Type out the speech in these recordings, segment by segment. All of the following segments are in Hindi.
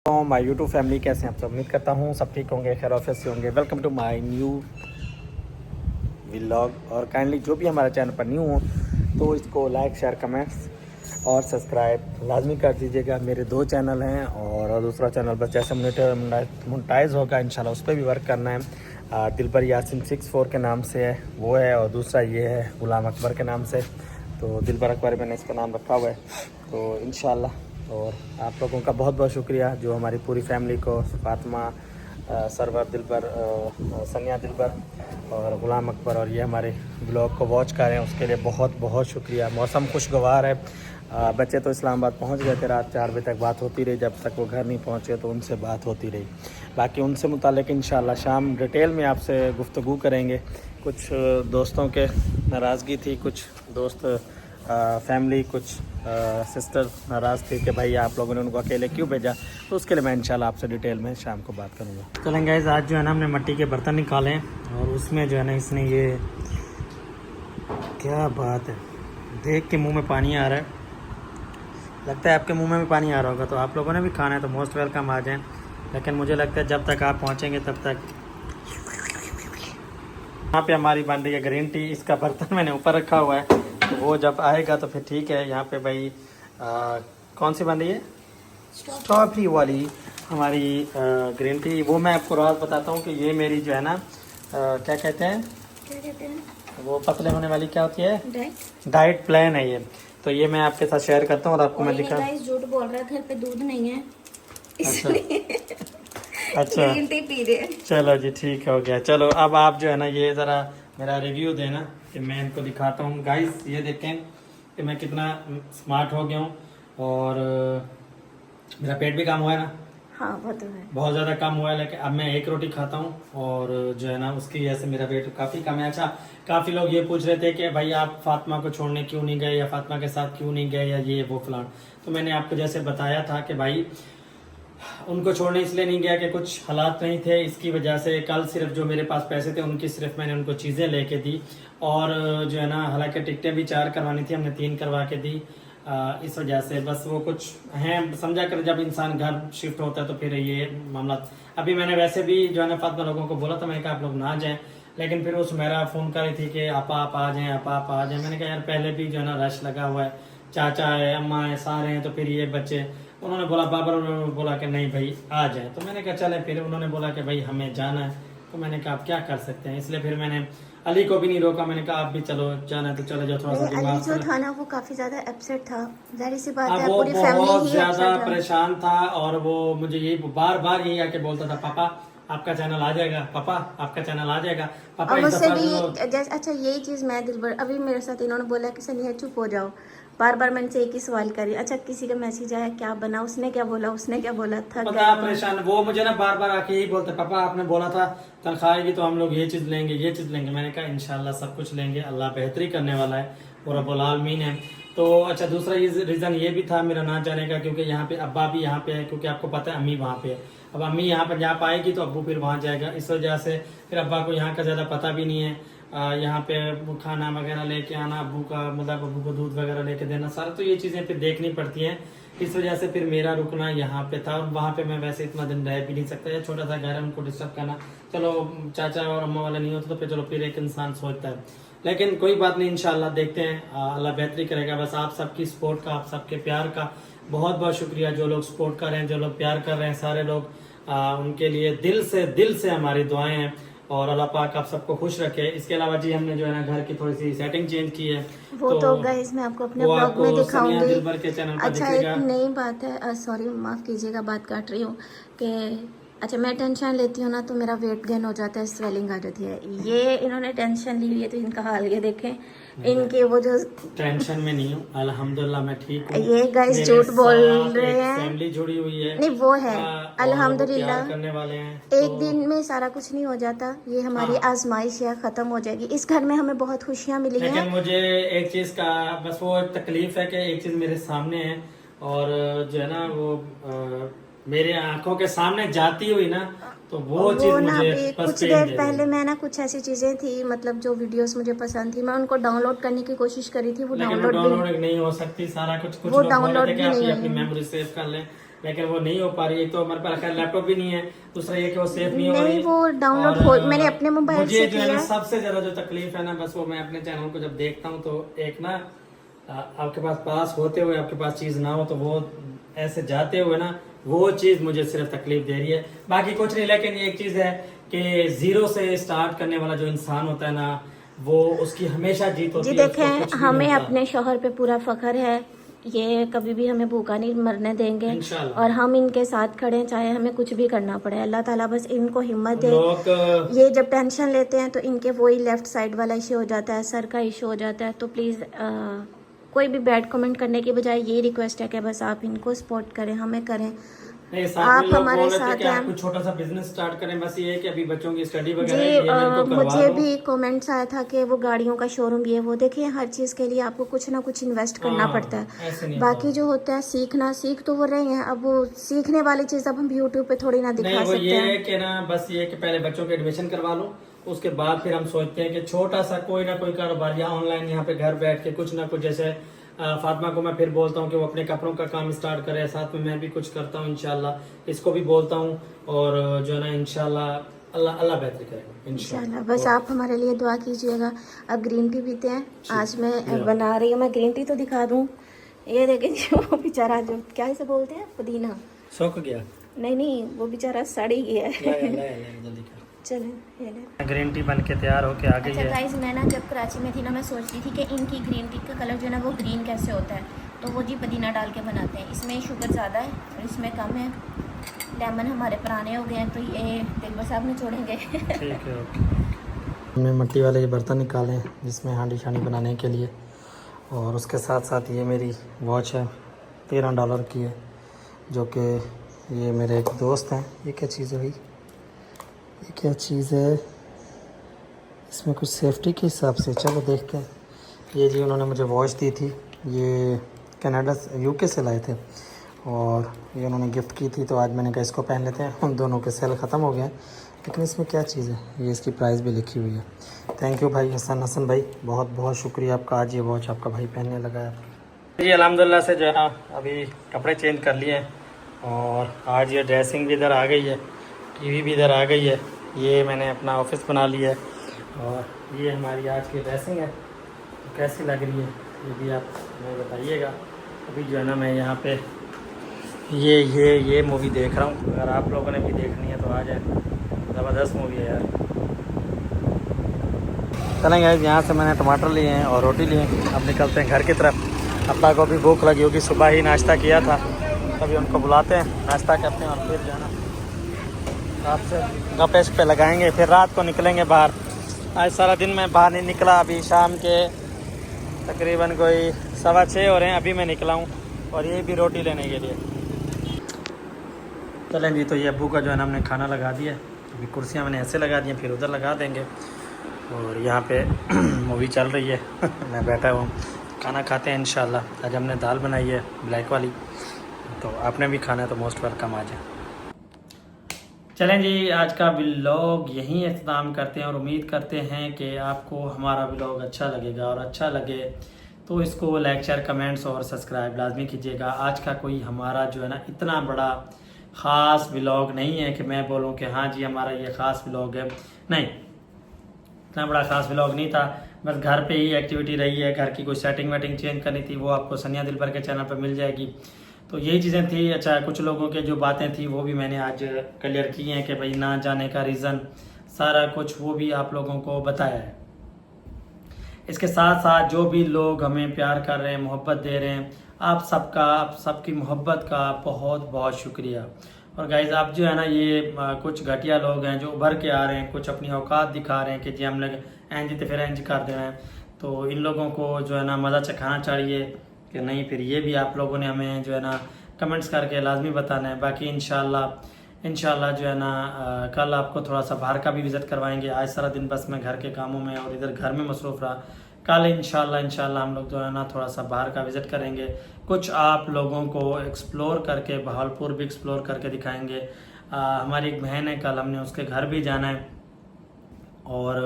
माय यूट्यूब फैमिली, कैसे हैं आप सब? उम्मीद करता हूँ सब ठीक होंगे, खैर ऑफिस से होंगे। Welcome to my new vlog. और काइंडली जो भी हमारे चैनल पर न्यू हो तो इसको लाइक, शेयर, कमेंट्स और सब्सक्राइब लाजमी कर दीजिएगा। मेरे 2 चैनल हैं और दूसरा चैनल बस जैसे मोनेटाइज होगा इंशाल्लाह उस पर भी वर्क करना है। दिलबर यासिन 64 के नाम से है वो है, और दूसरा ये है गुलाम अकबर के नाम से। तो दिलबर अकबर मैंने इसका नाम रखा हुआ है, तो इंशाल्लाह। और आप लोगों का बहुत बहुत शुक्रिया जो हमारी पूरी फैमिली को, फातिमा, सरवर दिलबर, सनिया दिलबर और गुलाम अकबर और ये हमारे ब्लॉग को वॉच कर रहे हैं, उसके लिए बहुत बहुत शुक्रिया। मौसम खुशगवार है। बच्चे तो इस्लामाबाद पहुंच गए थे, रात 4 बजे तक बात होती रही, जब तक वो घर नहीं पहुंचे तो उनसे बात होती रही। बाकी उनसे मुतालिक इंशाल्लाह शाम डिटेल में आपसे गुफ्तगू करेंगे। कुछ दोस्तों के नाराज़गी थी, कुछ दोस्त फैमिली, कुछ सिस्टर नाराज़ थी कि भाई आप लोगों ने उनको अकेले क्यों भेजा, तो उसके लिए मैं इंशाल्लाह आपसे डिटेल में शाम को बात करूँगा। चलें गाइस, आज जो है ना हमने मिट्टी के बर्तन निकाले हैं और उसमें जो है ना इसने ये क्या बात है, देख के मुंह में पानी आ रहा है। लगता है आपके मुंह में भी पानी आ रहा होगा। तो आप लोगों ने भी खाना है तो मोस्ट वेलकम, आ जाएँ। लेकिन मुझे लगता है जब तक आप पहुँचेंगे तब तक यहाँ पे हमारी बन रही है ग्रीन टी। इसका बर्तन मैंने ऊपर रखा हुआ है, तो वो जब आएगा तो फिर ठीक है। यहाँ पे भाई कौन सी बन रही है? स्ट्रॉबेरी वाली हमारी ग्रीन टी। वो मैं आपको राज बताता हूँ कि ये मेरी जो है ना क्या कहते हैं वो पतले होने वाली क्या होती है, डाइट प्लान है ये। तो ये मैं आपके साथ शेयर करता हूँ और आपको मैं दिखा। झूठ बोल रहा है, घर पे दूध नहीं है इसलिए अच्छा ग्रीन टी पी रहे हैं। चलो जी, ठीक हो गया। चलो अब आप जो है ना ये ज़रा मेरा रिव्यू देना कि मैं इनको दिखाता हूँ। गाइस ये देखें कि मैं कितना स्मार्ट हो गया हूँ और मेरा पेट भी कम हुआ है ना। हाँ वो तो है, बहुत ज़्यादा कम हुआ है, लेकिन अब मैं 1 रोटी खाता हूँ और जो है ना उसकी वजह से मेरा वेट काफ़ी कम है। अच्छा, काफ़ी लोग ये पूछ रहे थे कि भाई आप फातिमा को छोड़ने क्यों नहीं गए या फातिमा के साथ क्यों नहीं गए या ये वो फलान। तो मैंने आपको जैसे बताया था कि भाई उनको छोड़ने इसलिए नहीं गया कि कुछ हालात नहीं थे, इसकी वजह से। कल सिर्फ जो मेरे पास पैसे थे उनकी सिर्फ मैंने उनको चीज़ें लेके दी और जो है ना हालांकि टिकटें भी 4 करवानी थी, हमने 3 करवा के दी। इस वजह से बस वो कुछ हैं, समझा कर जब इंसान घर शिफ्ट होता है तो फिर ये मामला। अभी मैंने वैसे भी जो है ना फातिमा लोगों को बोला था, मैंने कहा आप लोग ना जाएं, लेकिन फिर उस मेरा फ़ोन कर रही थी कि आप आ जाएं, आप आ जाएं। मैंने कहा यार पहले भी जो है ना रश लगा हुआ है, चाचा है, अम्मा है, सारे हैं, तो फिर ये बच्चे। उन्होंने बोला, बाबर उन्होंने बोला कि नहीं भाई आ जाए। तो मैंने कहा चले। फिर उन्होंने बोला कि भाई हमें जाना है, तो मैंने कहा आप क्या कर सकते हैं। इसलिए फिर मैंने अली को भी नहीं रोका, मैंने कहा आप भी चलो, जाना है तो चले जाओ। थोड़ा सा अली जो था ना वो काफी ज्यादा अपसेट था, जाहिर सी बात है, वो पूरी फैमिली बहुत ही ज्यादा अपसेट है। परेशान था और वो मुझे यही बार बार यही आके बोलता था, पापा आपका चैनल आ जाएगा, पापा आपका चैनल आ जाएगा, पापा और इस मुझसे दफा भी जैसे, अच्छा यही चीज मैं दिलबर अभी मेरे साथ इन्होंने बोला कि सनिया चुप हो जाओ। बार बार मैंने से एक ही सवाल करी, अच्छा किसी का मैसेज आया, क्या बना, उसने क्या बोला, उसने क्या बोला, थक पता गया। परेशान। वो मुझे ना बार बार आके यही बोलते, पापा आपने बोला था तनख्वाह आएगी तो हम लोग ये चीज लेंगे, ये चीज लेंगे। मैंने कहा इंशाल्लाह सब कुछ लेंगे, अल्लाह बेहतरी करने वाला है और रब्बुल आलमीन है। तो अच्छा, दूसरा ये रीजन ये भी था मेरा ना जाने का, क्योंकि यहाँ पे अब्बा भी यहाँ पे है, क्योंकि आपको पता है अम्मी वहाँ पे है। अब अम्मी यहाँ पंजाब आएगी तो अब्बू फिर वहाँ जाएगा, इस वजह से फिर अब्बा को यहाँ का ज्यादा पता भी नहीं है। यहाँ पे खाना वगैरह लेके आना, अब्बू का मतलब अब्बू को दूध वगैरह लेके देना, सारा तो ये चीजें फिर देखनी पड़ती हैं। इस वजह से फिर मेरा रुकना यहाँ पे था, और वहाँ पे मैं वैसे इतना दिन रह भी नहीं सकता, या छोटा सा घर है, उनको डिस्टर्ब करना। चलो चाचा और अम्मा वाला नहीं होता तो फिर चलो फिर एक इंसान सोचता है, लेकिन कोई बात नहीं, इंशाल्लाह देखते हैं, अल्लाह बेहतरी करेगा। बस आप सबकी सपोर्ट का, आप सबके प्यार का बहुत बहुत शुक्रिया। जो लोग सपोर्ट कर रहे हैं, जो लोग प्यार कर रहे हैं, सारे लोग उनके लिए दिल से हमारी दुआएं हैं और अल्लाह पाक आप सबको खुश रखे। इसके अलावा जी हमने जो है ना घर की थोड़ी सी सेटिंग चेंज की है, वो तो गाइस मैं आपको अपने ब्लॉग में दिखाऊंगी। दिलबर के चैनल पर अच्छा दिखेगा। एक नई बात है, सॉरी माफ कीजिएगा बात काट रही हूँ, कि अच्छा मैं टेंशन लेती हूँ ना तो मेरा वेट गेन हो जाता है, स्वेलिंग आ जाती है। ये इन्होंने टेंशन ली हुई है तो इनका हाल ये देखें, इनके वो जो टेंशन में नहीं हूँ, अल्हम्दुलिल्लाह मैं ठीक हूँ। ये गाइस झूठ बोल रहे हैं, फैमिली जुड़ी हुई है, नहीं वो है और अल्हम्दुलिल्लाह। प्यार करने वाले हैं। एक दिन में सारा कुछ नहीं हो जाता, ये हमारी आजमाइश है, खत्म हो जाएगी। इस घर में हमें बहुत खुशियाँ मिली हैं, लेकिन मुझे एक चीज का बस वो तकलीफ है कि एक चीज मेरे सामने है, और जो है ना वो मेरे आंखों के सामने जाती हुई ना, तो वो चीज ना मुझे अभी बस कुछ पेन देर दे रही पहले है। मैं ना कुछ ऐसी चीजें थी, मतलब जो वीडियोस मुझे पसंद थी, मैं उनको डाउनलोड करने की कोशिश करी थी, वो लेकिन वो डाउनलोड भी नहीं हो सकती। सारा कुछ वो लोग बोल रहे डाउनलोड थे कि भी आप नहीं ये अपनी हुई। मेमोरी सेव कर लें, लेकिन वो नहीं हो पा रही है। तो हमारे पास खैर लैपटॉप भी नहीं है, दूसरा ये कि वो सेफ नहीं हो रही। नहीं, वो डाउनलोड और, हो, मैंने अपने मोबाइल मुझे से जो है किया। ना सबसे ज्यादा जो तकलीफ है ना, बस वो मैं अपने चैनल को जब देखता हूँ तो एक ना आपके पास होते हुए आपके पास चीज ना हो, तो वो ऐसे जाते हुए ना वो चीज मुझे सिर्फ तकलीफ दे रही है, बाकी कुछ नहीं। लेकिन एक चीज है कि जीरो से स्टार्ट करने वाला जो इंसान होता है ना, वो उसकी हमेशा जीत होती जी है। उसको देखें, कुछ नहीं हमें मिलता। अपने शौहर पे पूरा फख्र है, ये कभी भी हमें भूखा नहीं मरने देंगे इंशाल्लाह। और हम इनके साथ खड़े हैं, चाहे हमें कुछ भी करना पड़े। अल्लाह ताला बस इनको हिम्मत दे। लोग ये जब टेंशन लेते हैं तो इनके वही लेफ्ट साइड वाला इशू हो जाता है, सर का इशू हो जाता है। तो प्लीज़ कोई भी बैड कमेंट करने की बजाय ये रिक्वेस्ट है कि बस आप इनको सपोर्ट करें, हमें करें। नहीं, साथ आप में लोग हमारे बोल रहे थे साथ कि आप हैं। कुछ छोटा सा बिजनेस स्टार्ट करें, बस ये है कि अभी बच्चों की स्टडी वगैरह जी है, ये मैं इनको करवा मुझे दूं। भी कमेंट्स आया था कि वो गाड़ियों का शोरूम भी है। वो देखिए, हर चीज़ के लिए आपको कुछ ना कुछ इन्वेस्ट करना हाँ, पड़ता ऐसे है। नहीं बाकी होता। जो होता है सीख तो वो रहे हैं, अब वो सीखने वाली चीज़ अब हम यूट्यूब पे थोड़ी ना नहीं, दिखा वो सकते ये हैं। है कि ना बस ये है कि पहले बच्चों के एडमिशन करवा लो, उसके बाद फिर हम सोचते हैं कि छोटा सा कोई ना कोई कारोबार या ऑनलाइन यहाँ पे घर बैठ के कुछ ना कुछ, जैसे फातिमा को मैं फिर बोलता हूँ कि वो अपने कपड़ों का काम स्टार्ट करे, साथ में मैं भी कुछ करता हूँ इंशाल्लाह। इसको भी बोलता हूँ और जो है ना इंशाल्लाह अल्लाह अल्लाह बेहतरी करेगा इंशाल्लाह। बस आप हमारे लिए दुआ कीजिएगा। अब ग्रीन टी पीते हैं। आज मैं बना रही हूँ, मैं ग्रीन टी तो दिखा दूँ। ये देखें जी, वो बेचारा जो क्या इसे बोलते हैं, पुदीना। सूख गया। नहीं, वो बेचारा सड़ ही गया है। जल्दी कर। चलें ये ले। ग्रीन टी बन के तैयार होके आ गई अच्छा है। गाइस, मैं ना जब कराची में थी ना, मैं सोचती थी कि इनकी ग्रीन टी का कलर जो है ना वो ग्रीन कैसे होता है। तो वो जी पुदीना डाल के बनाते हैं। इसमें शुगर ज़्यादा है और इसमें कम है। लेमन हमारे पुराने हो गए हैं तो ये दिलबर साहब में छोड़ेंगे। ठीक है, ओके। हमने मिट्टी वाले ये बर्तन निकाले हैं जिसमें हांडी शानी बनाने के लिए, और उसके साथ साथ ये मेरी वॉच है, $13 की है, जो कि ये मेरे एक दोस्त हैं। ये क्या चीज़ है भाई, ये क्या चीज़ है, इसमें कुछ सेफ्टी के हिसाब से, चलो देखते हैं। ये जी उन्होंने मुझे वॉच दी थी, ये कनाडा से यूके से लाए थे और ये उन्होंने गिफ्ट की थी। तो आज मैंने कहा इसको पहन लेते हैं, हम दोनों के सेल ख़त्म हो गए हैं। लेकिन इसमें क्या चीज़ है, ये इसकी प्राइस भी लिखी हुई है। थैंक यू भाई हसन भाई, बहुत बहुत शुक्रिया आपका। आज ये वॉच आपका भाई पहनने लगा है। जी अल्हम्दुलिल्लाह से जो है ना अभी कपड़े चेंज कर लिए हैं और आज ये ड्रेसिंग भी इधर आ गई है, टीवी भी इधर आ गई है। ये मैंने अपना ऑफिस बना लिया है और ये हमारी आज की ड्रेसिंग है। तो कैसी लग रही है ये भी आप हमें बताइएगा। अभी जो है ना मैं यहाँ पे ये मूवी देख रहा हूँ। अगर आप लोगों ने भी देखनी है तो आ जाए, ज़बरदस्त मूवी है यार। चलेंगे, यहाँ से मैंने टमाटर लिए हैं और रोटी लिए हैं। अब निकलते हैं घर की तरफ। अब्बा को भी भूख लगी होगी, सुबह ही नाश्ता किया था, अभी उनको बुलाते हैं, नाश्ता करते हैं और फिर जाना आपसे गपेश पे लगाएंगे। फिर रात को निकलेंगे बाहर। आज सारा दिन मैं बाहर नहीं निकला, अभी शाम के तकरीबन कोई 6:15 हो रहे हैं, अभी मैं निकला हूँ और ये भी रोटी लेने के लिए। चलें जी, तो ये अब्बू का जो है ना हमने खाना लगा दिया। अभी कुर्सियाँ मैंने ऐसे लगा दी हैं, फिर उधर लगा देंगे और यहाँ पे मूवी चल रही है। मैं बैठा हूँ, खाना खाते हैं इंशाल्लाह। आज हमने दाल बनाई है ब्लैक वाली, तो आपने भी खाना है तो मोस्ट वेलकम आ जाए। चलें जी, आज का व्लॉग यहीं इख्तिताम करते हैं और उम्मीद करते हैं कि आपको हमारा व्लॉग अच्छा लगेगा, और अच्छा लगे तो इसको लाइक शेयर कमेंट्स और सब्सक्राइब लाजमी कीजिएगा। आज का कोई हमारा जो है ना इतना बड़ा ख़ास व्लॉग नहीं है कि मैं बोलूं कि हाँ जी हमारा ये ख़ास व्लॉग है, नहीं, इतना बड़ा ख़ास व्लॉग नहीं था। बस घर पे ही एक्टिविटी रही है, घर की कोई सेटिंग वेटिंग चेंज करनी थी, वो आपको सनिया दिलबर के चैनल पर मिल जाएगी। तो यही चीज़ें थी। अच्छा, कुछ लोगों के जो बातें थी वो भी मैंने आज क्लियर की हैं कि भाई ना जाने का रीज़न सारा कुछ वो भी आप लोगों को बताया है। इसके साथ साथ जो भी लोग हमें प्यार कर रहे हैं, मोहब्बत दे रहे हैं, आप सबकी मोहब्बत का बहुत बहुत शुक्रिया। और गाइज आप जो है ना ये कुछ घटिया लोग हैं जो उभर के आ रहे हैं, कुछ अपनी औकात दिखा रहे हैं कि जी हम लोग एंज तो फिर एंज कर दे रहे हैं। तो इन लोगों को जो है ना मज़ा चखाना चाहिए कि नहीं, फिर ये भी आप लोगों ने हमें जो है ना कमेंट्स करके लाजमी बताना है। बाकी इंशाल्लाह जो है ना कल आपको थोड़ा सा बाहर का भी विज़िट करवाएंगे। आज सारा दिन बस मैं घर के कामों में और इधर घर में मसरूफ़ रहा। कल इंशाल्लाह हम लोग जो है ना थोड़ा सा बाहर का विज़िट करेंगे, कुछ आप लोगों को एक्सप्लोर करके, बहावलपुर भी एक्सप्लोर करके दिखाएंगे। हमारी एक बहन है, कल हमने उसके घर भी जाना है और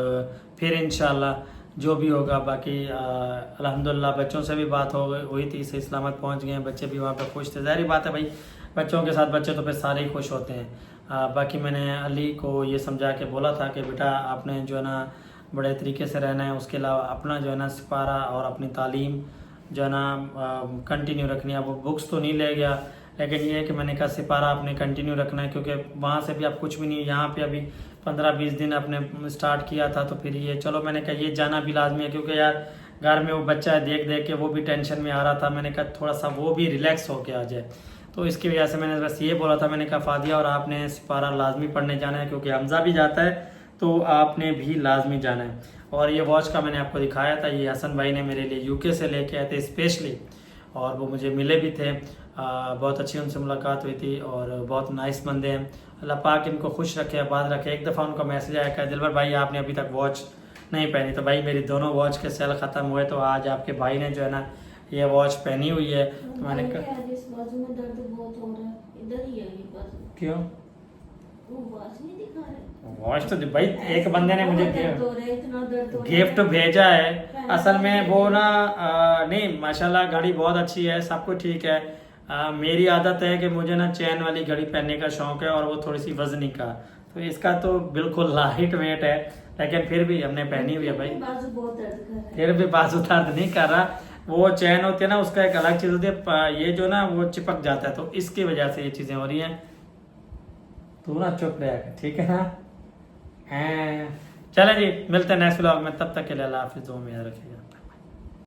फिर इंशाल्लाह जो भी होगा। बाकी अल्हम्दुलिल्लाह बच्चों से भी बात हुई थी, सही सलामत पहुंच गए हैं, बच्चे भी वहाँ पे खुश थे। ज़ाहिर बात है भाई, बच्चों के साथ बच्चे तो फिर सारे ही खुश होते हैं। बाकी मैंने अली को ये समझा के बोला था कि बेटा आपने जो है ना बड़े तरीके से रहना है, उसके अलावा अपना जो है ना सिपारा और अपनी तालीम जो है ना कंटिन्यू रखनी है। वो बुक्स तो नहीं ले गया, लेकिन ये है कि मैंने कहा सिपारा आपने कंटिन्यू रखना है, क्योंकि वहाँ से भी आप कुछ भी नहीं, यहाँ पे अभी 15-20 दिन आपने स्टार्ट किया था, तो फिर ये चलो मैंने कहा ये जाना भी लाजमी है, क्योंकि यार घर में वो बच्चा है, देख देख के वो भी टेंशन में आ रहा था। मैंने कहा थोड़ा सा वो भी रिलैक्स होके आ जाए, तो इसकी वजह से मैंने बस ये बोला था। मैंने कहा फादिया और आपने सिपारा लाजमी पढ़ने जाना है, क्योंकि हमजा भी जाता है तो आपने भी लाजमी जाना है। और ये वॉच का मैंने आपको दिखाया था, ये हसन भाई ने मेरे लिए यूके से लेके आए थे स्पेशली, और वो मुझे मिले भी थे। बहुत अच्छी उनसे मुलाकात हुई थी और बहुत नाइस बंदे हैं। अल्लाह पाक इनको खुश रखे, आबाद रखे। एक दफ़ा उनका मैसेज आया कि दिलबर भाई आपने अभी तक वॉच नहीं पहनी, तो भाई मेरी दोनों वॉच के सेल ख़त्म हुए, तो आज आपके भाई ने जो है ना ये वॉच पहनी हुई है। तो मैंने कहा इस बाजू में दर्द बहुत हो रहा है, इधर ही है ये बाजू। क्यों वो वॉच नहीं दिखा रहे? वॉच तो भाई एक बंदे ने मुझे दर्द हो रहा है, इतना दर्द हो रहा है। गिफ्ट भेजा है। असल में वो ना नहीं माशाल्लाह घड़ी बहुत अच्छी है, सब कुछ ठीक है। मेरी आदत है कि मुझे ना चैन वाली घड़ी पहनने का शौक है, और वो थोड़ी सी वजनी का, तो इसका तो बिल्कुल लाइट वेट है, लेकिन फिर भी हमने पहनी हुई है भाई। बाजू बहुत दर्द कर रहा है। फिर भी बाजू दर्द नहीं कर रहा। वो चैन होती है ना, उसका एक अलग चीज होती है, ये जो ना वो चिपक जाता है, तो इसकी वजह से ये चीजें हो रही हैं। तू ना चुप रहा है, ठीक है ना। चलें जी, मिलते हैं नेक्स्ट व्लॉग में, तब तक के लिए अल्लाह हाफिज़, दुआ में याद रखिएगा।